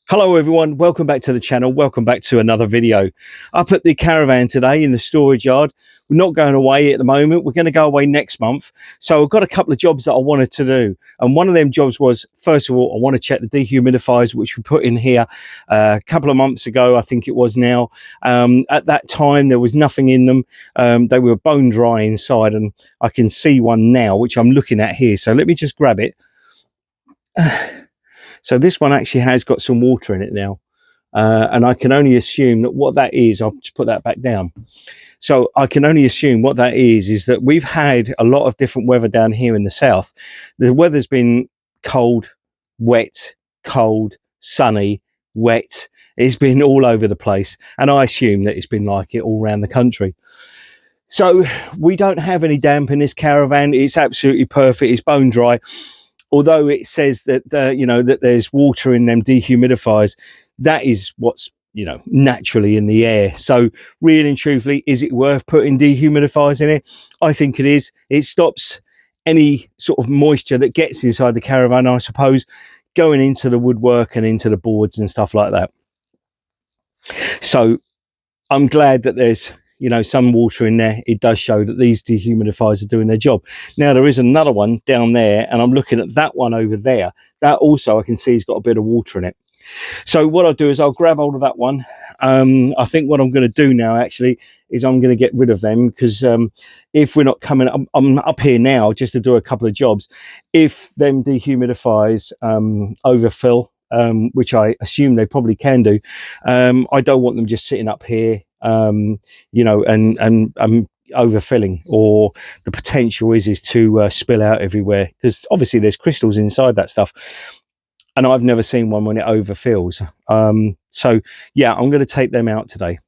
Hello everyone, welcome back to the channel, welcome back to another video. Up at the caravan today in the storage yard. We're not going away at the moment, we're going to go away next month. So I've got a couple of jobs that I wanted to do. And one of them jobs was, first of all, I want to check the dehumidifiers, which we put in here a couple of months ago, I think it was now. At that time, there was nothing in them. They were bone dry inside, and I can see one now, which I'm looking at here. So let me just grab it. So this one actually has got some water in it now. And I can only assume that what that is, I'll just put that back down. So I can only assume what that is that we've had a lot of different weather down here in the south. The weather's been cold, wet, cold, sunny, wet. It's been all over the place. And I assume that it's been like it all around the country. So we don't have any damp in this caravan. It's absolutely perfect. It's bone dry. Although it says that, that there's water in them dehumidifiers, that is what's, naturally in the air. So really and truthfully, is it worth putting dehumidifiers in it? I think it is. It stops any sort of moisture that gets inside the caravan, I suppose, going into the woodwork and into the boards and stuff like that. So I'm glad that there's some water in there. It does show that these dehumidifiers are doing their job. Now there is another one down there, and I'm looking at that one over there. That also I can see has got a bit of water in it. So what I'll do is I'll grab hold of that one. I think what I'm going to do now actually is I'm going to get rid of them, because if we're not coming, I'm up here now just to do a couple of jobs. If them dehumidifiers overfill, which I assume they probably can do, I don't want them just sitting up here, and overfilling, or the potential is to spill out everywhere, because obviously there's crystals inside that stuff, and I've never seen one when it overfills. So yeah, I'm going to take them out today.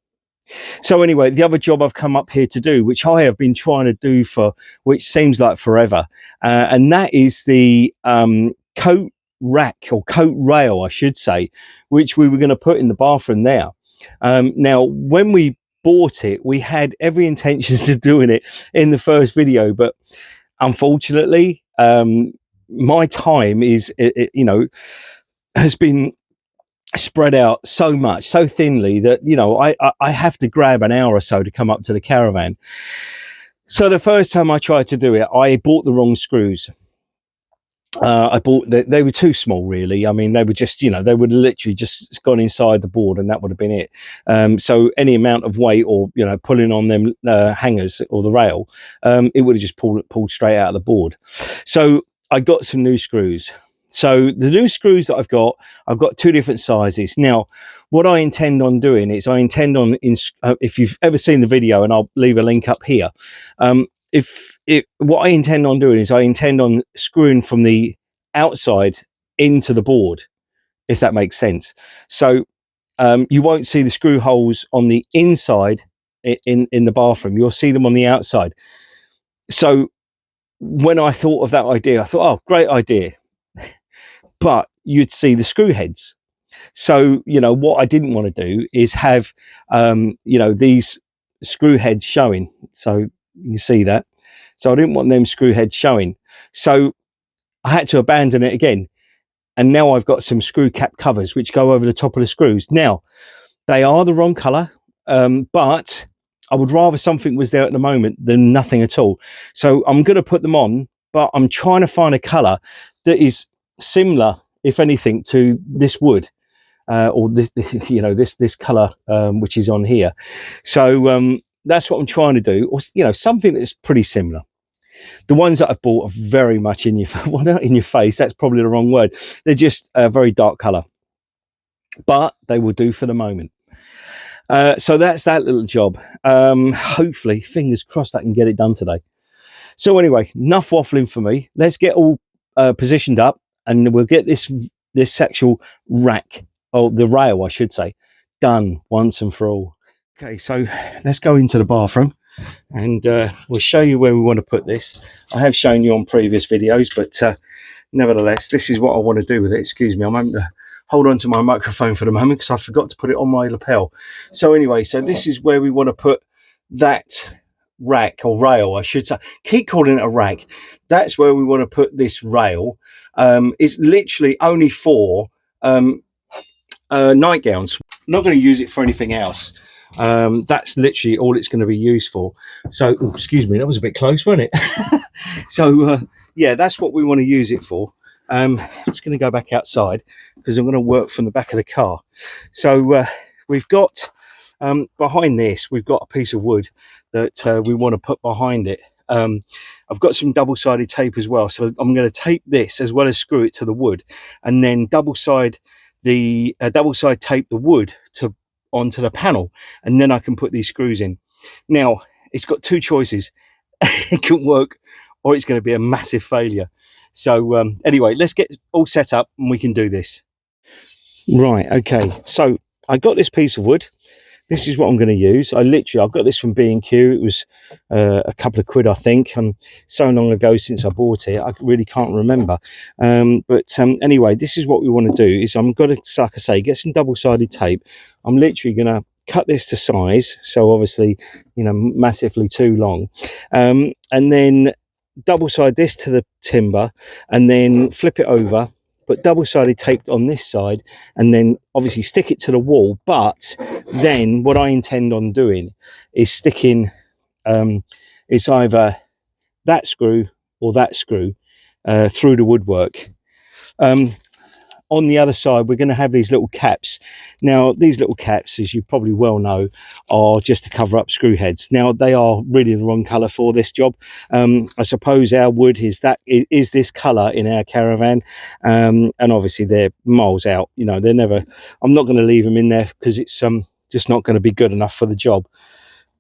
So anyway, the other job I've come up here to do, which I have been trying to do for which seems like forever, and that is the coat rack, or coat rail I should say, which we were going to put in the bathroom there. Now when we bought it, we had every intentions of doing it in the first video, but unfortunately my time is has been spread out so much, so thinly, that I have to grab an hour or so to come up to the caravan. So the first time I tried to do it, I bought the wrong screws. I bought they were too small, really. I mean, they were just, they would literally just gone inside the board, and that would have been it. So any amount of weight, or pulling on them hangers or the rail, it would have just pulled straight out of the board. So I got some new screws. So the new screws that I've got two different sizes. Now, what I intend on doing is if you've ever seen the video, and I'll leave a link up here. What I intend on doing is I intend on screwing from the outside into the board, if that makes sense. So you won't see the screw holes on the inside in the bathroom. You'll see them on the outside. So when I thought of that idea, I thought, oh, great idea. But you'd see the screw heads. So, what I didn't want to do is have, these screw heads showing. So you can see that. So I didn't want them screw heads showing. So I had to abandon it again. And now I've got some screw cap covers which go over the top of the screws. Now, they are the wrong colour, but I would rather something was there at the moment than nothing at all. So I'm going to put them on, but I'm trying to find a colour that is similar, if anything, to this wood. Or this, this colour which is on here. So that's what I'm trying to do, or something that's pretty similar. The ones that I've bought are very much in your well, not in your face. That's probably the wrong word. They're just a very dark colour, but they will do for the moment. So that's that little job. Hopefully, fingers crossed, I can get it done today. So anyway, enough waffling for me. Let's get all positioned up, and we'll get this actual rack, or the rail, I should say, done once and for all. Okay, so let's go into the bathroom, and we'll show you where we want to put this. I have shown you on previous videos, but nevertheless, this is what I want to do with it. Excuse me, I'm having to hold on to my microphone for the moment because I forgot to put it on my lapel. So anyway, so this is where we want to put that rack, or rail I should say, keep calling it a rack, that's where we want to put this rail. It's literally only for nightgowns. I'm not going to use it for anything else. That's literally all it's going to be used for. So, oh, excuse me, that was a bit close, wasn't it? So yeah, that's what we want to use it for. I'm just going to go back outside because I'm going to work from the back of the car. So we've got behind this, we've got a piece of wood that we want to put behind it. I've got some double-sided tape as well, so I'm going to tape this as well as screw it to the wood, and then double-side tape the wood onto the panel, and then I can put these screws in. Now it's got two choices. It can work, or it's going to be a massive failure. So anyway, let's get all set up and we can do this. Right, okay, so I got this piece of wood. This is what I'm going to use. I've got this from B&Q. It was a couple of quid, I think. So long ago since I bought it, I really can't remember. But anyway, this is what we want to do. Is I'm going to, like I say, get some double-sided tape. I'm literally going to cut this to size, so obviously, you know, massively too long, and then double-side this to the timber, and then flip it over. But double-sided tape on this side, and then obviously stick it to the wall. But then what I intend on doing is sticking, it's either that screw or that screw through the woodwork. On the other side, we're going to have these little caps. Now, these little caps, as you probably well know, are just to cover up screw heads. Now, they are really the wrong colour for this job. I suppose our wood is this colour in our caravan, and obviously they're miles out. You know, they're never. I'm not going to leave them in there because it's just not going to be good enough for the job.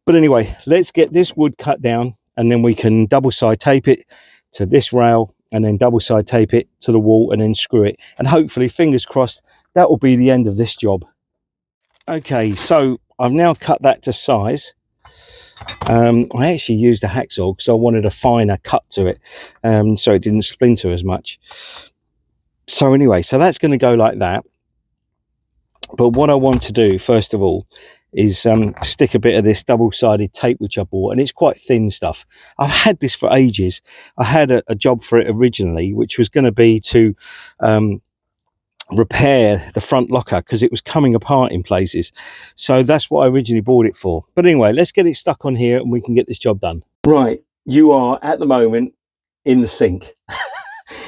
But anyway, let's get this wood cut down, and then we can double side tape it to this rail, and then double side tape it to the wall and then screw it, and hopefully, fingers crossed, that will be the end of this job. Okay, so I've now cut that to size. I actually used a hacksaw because I wanted a finer cut to it, so it didn't splinter as much. So anyway, so that's going to go like that. But what I want to do first of all is stick a bit of this double-sided tape which I bought, and it's quite thin stuff. I've had this for ages. I had a job for it originally, which was going to be to repair the front locker because it was coming apart in places. So that's what I originally bought it for. But anyway, let's get it stuck on here and we can get this job done. Right, you are at the moment in the sink.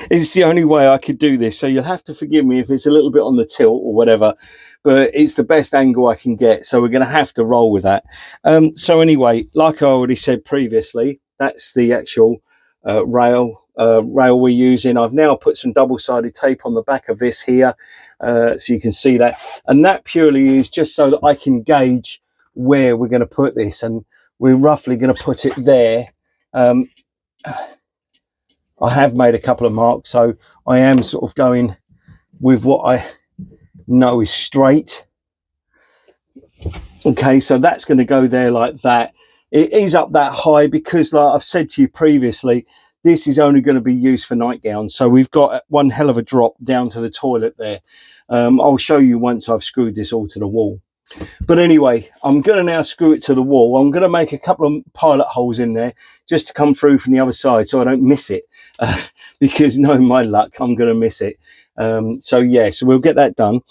It's the only way I could do this, so you'll have to forgive me if it's a little bit on the tilt or whatever, but it's the best angle I can get, so we're going to have to roll with that. So anyway, like I already said previously, that's the actual rail we're using. I've now put some double-sided tape on the back of this here, so you can see that, and that purely is just so that I can gauge where we're going to put this, and we're roughly going to put it there. I have made a couple of marks, so I am sort of going with what I know is straight. Okay, so that's going to go there like that. It is up that high because, like I've said to you previously, this is only going to be used for nightgowns. So we've got one hell of a drop down to the toilet there. I'll show you once I've screwed this all to the wall. But anyway, I'm going to now screw it to the wall. I'm going to make a couple of pilot holes in there just to come through from the other side so I don't miss it, because knowing my luck, I'm going to miss it. So yeah, so we'll get that done.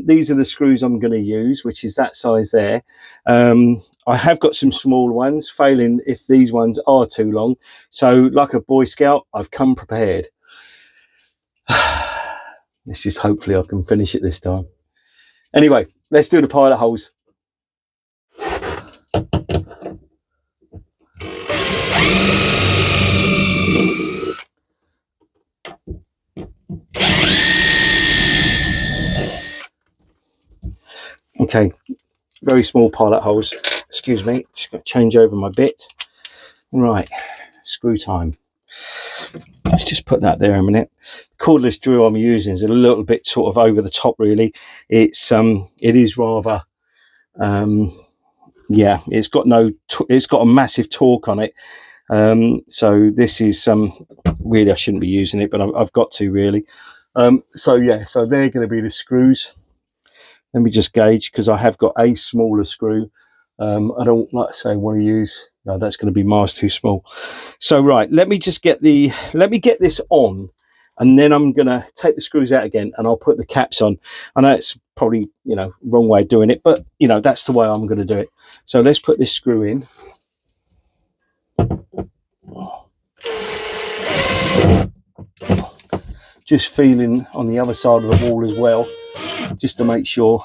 These are the screws I'm going to use, which is that size there. I have got some small ones, failing if these ones are too long. So like a Boy Scout, I've come prepared. This is, hopefully I can finish it this time. Anyway, let's do the pilot holes. Okay, very small pilot holes. Excuse me, just got to change over my bit. Right, screw time. Let's just put that there a minute. The cordless drill I'm using is a little bit sort of over the top, really. It is rather, yeah, it's got a massive torque on it. So this is really, I shouldn't be using it, but I've got to, really. So yeah, so they're going to be the screws. Let me just gauge, because I have got a smaller screw. I don't, like I say, want to use, no, that's going to be miles too small. So right, let me get this on, and then I'm going to take the screws out again, and I'll put the caps on. I know it's probably, you know, wrong way of doing it, but you know, that's the way I'm going to do it. So let's put this screw in. Just feeling on the other side of the wall as well, just to make sure.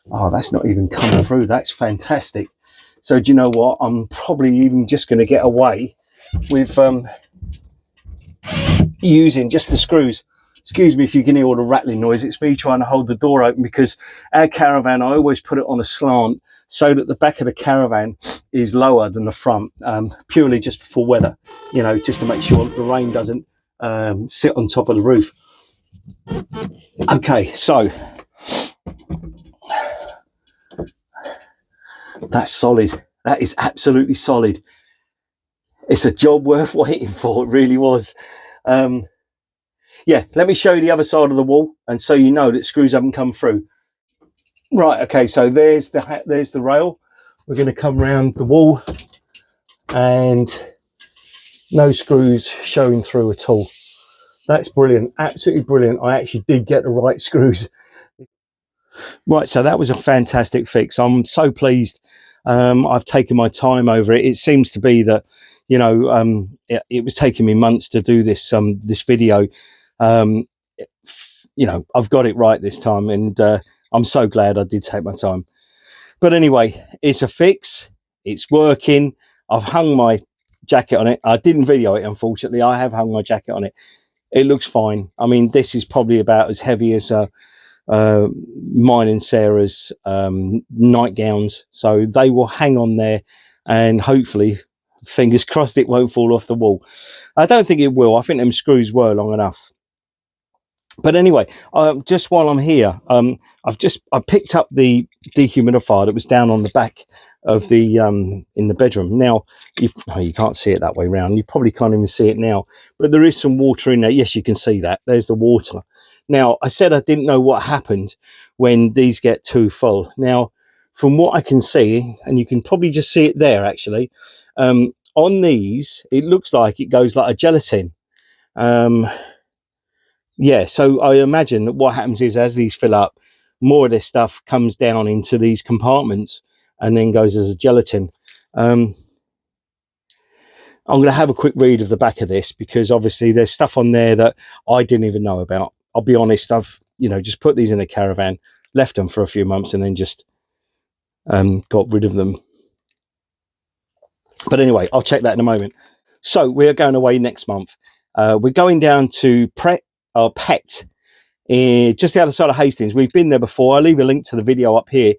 Oh, that's not even come through. That's fantastic. So do you know what? I'm probably even just going to get away with using just the screws. Excuse me if you can hear all the rattling noise. It's me trying to hold the door open, because our caravan, I always put it on a slant so that the back of the caravan is lower than the front, purely just for weather, you know, just to make sure the rain doesn't sit on top of the roof. Okay, so that's solid. That is absolutely solid. It's a job worth waiting for. It really was. Yeah, let me show you the other side of the wall, and so you know that screws haven't come through. Right, okay, so there's the rail. We're going to come around the wall, and no screws showing through at all. That's brilliant, absolutely brilliant. I actually did get the right screws. Right, so that was a fantastic fix. I'm so pleased. I've taken my time over it. It seems to be that, you know, it was taking me months to do this this video. You know, I've got it right this time, and I'm so glad I did take my time. But anyway, it's a fix. It's working. I've hung my jacket on it. I didn't video it, unfortunately. I have hung my jacket on it. It looks fine. I mean, this is probably about as heavy as mine and Sarah's nightgowns, so they will hang on there, and hopefully, fingers crossed, it won't fall off the wall. I don't think it will. I think them screws were long enough. But anyway, just while I'm here, I picked up the dehumidifier that was down on the back of the in the bedroom. Now you can't see it that way round. You probably can't even see it now, but there is some water in there. Yes, you can see that. There's the water. Now, I said I didn't know what happened when these get too full. Now, from what I can see, and you can probably just see it there actually, on these, it looks like it goes like a gelatin. Yeah, so I imagine that what happens is, as these fill up, more of this stuff comes down into these compartments and then goes as a gelatin. I'm going to have a quick read of the back of this, because obviously there's stuff on there that I didn't even know about. I'll be honest, I've, you know, just put these in a caravan, left them for a few months, and then just got rid of them. But anyway, I'll check that in a moment. So we're going away next month. We're going down to Pet, just the other side of Hastings. We've been there before. I'll leave a link to the video up here.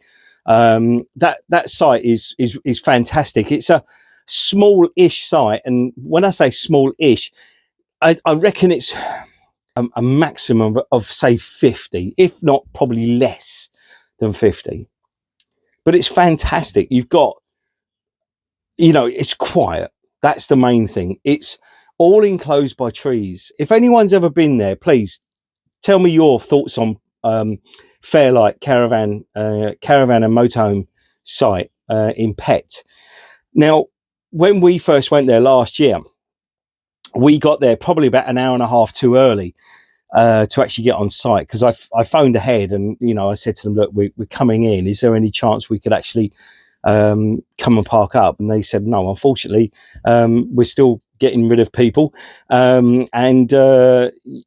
That site is fantastic. It's a small-ish site, and when I say small-ish, I reckon it's a maximum of say 50, if not probably less than 50. But it's fantastic. You've got, you know, it's quiet. That's the main thing. It's all enclosed by trees. If anyone's ever been there, please tell me your thoughts on Fairlight caravan and motorhome site in Pett. Now, when we first went there last year, we got there probably about an hour and a half too early to actually get on site, because I phoned ahead, and you know, I said to them, look, we're coming in, is there any chance we could actually come and park up? And they said no, unfortunately, we're still getting rid of people, and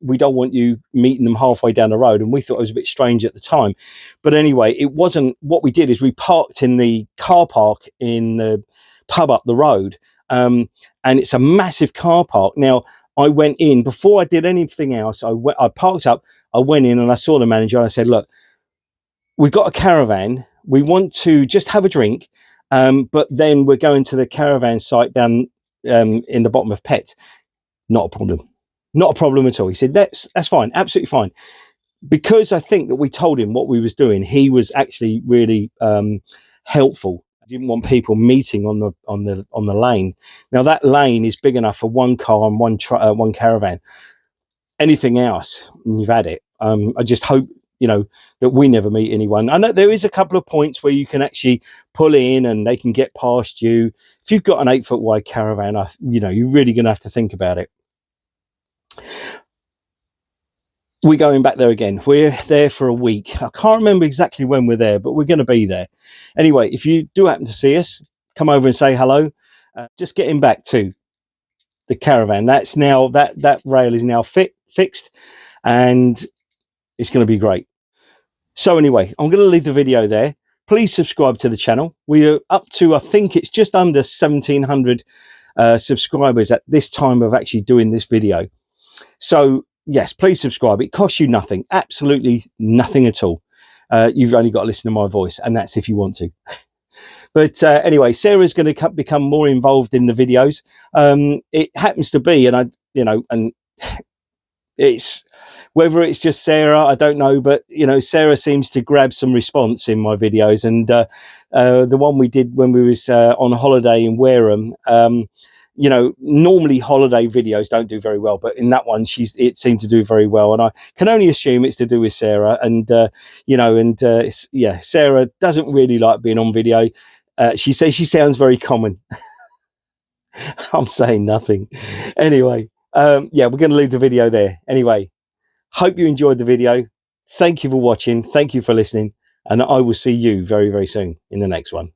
we don't want you meeting them halfway down the road. And we thought it was a bit strange at the time, but anyway, it wasn't. What we did is we parked in the car park in the pub up the road, and it's a massive car park. Now, I went in before I did anything else. I parked up, I went in, and I saw the manager, and I said, look, we've got a caravan, we want to just have a drink, but then we're going to the caravan site down in the bottom of Pett. Not a problem. Not a problem at all. He said, that's fine, absolutely fine. Because I think that we told him what we was doing, he was actually really helpful. I didn't want people meeting on the lane. Now, that lane is big enough for one car and one caravan. Anything else, you've had it. I just hope you know, that we never meet anyone. I know there is a couple of points where you can actually pull in and they can get past you. If you've got an 8 foot wide caravan, you know, you're really going to have to think about it. We're going back there again. We're there for a week. I can't remember exactly when we're there, but we're going to be there. Anyway, if you do happen to see us, come over and say hello. Just getting back to the caravan. That's now, that rail is now fixed, and it's going to be great. So anyway, I'm going to leave the video there. Please subscribe to the channel. We are up to, I think it's just under 1,700 subscribers at this time of actually doing this video. So yes, please subscribe. It costs you nothing, absolutely nothing at all. You've only got to listen to my voice, and that's if you want to. But anyway, Sarah's going to become more involved in the videos. It happens to be, and I, you know, and it's, whether it's just Sarah, I don't know, but you know, Sarah seems to grab some response in my videos. And the one we did when we was on holiday in Wareham, you know, normally holiday videos don't do very well, but in that one, it seemed to do very well, and I can only assume it's to do with Sarah. And you know, and yeah, Sarah doesn't really like being on video. She says she sounds very common. I'm saying nothing. Anyway, yeah, we're going to leave the video there. Anyway, hope you enjoyed the video. Thank you for watching. Thank you for listening, and I will see you very, very soon in the next one.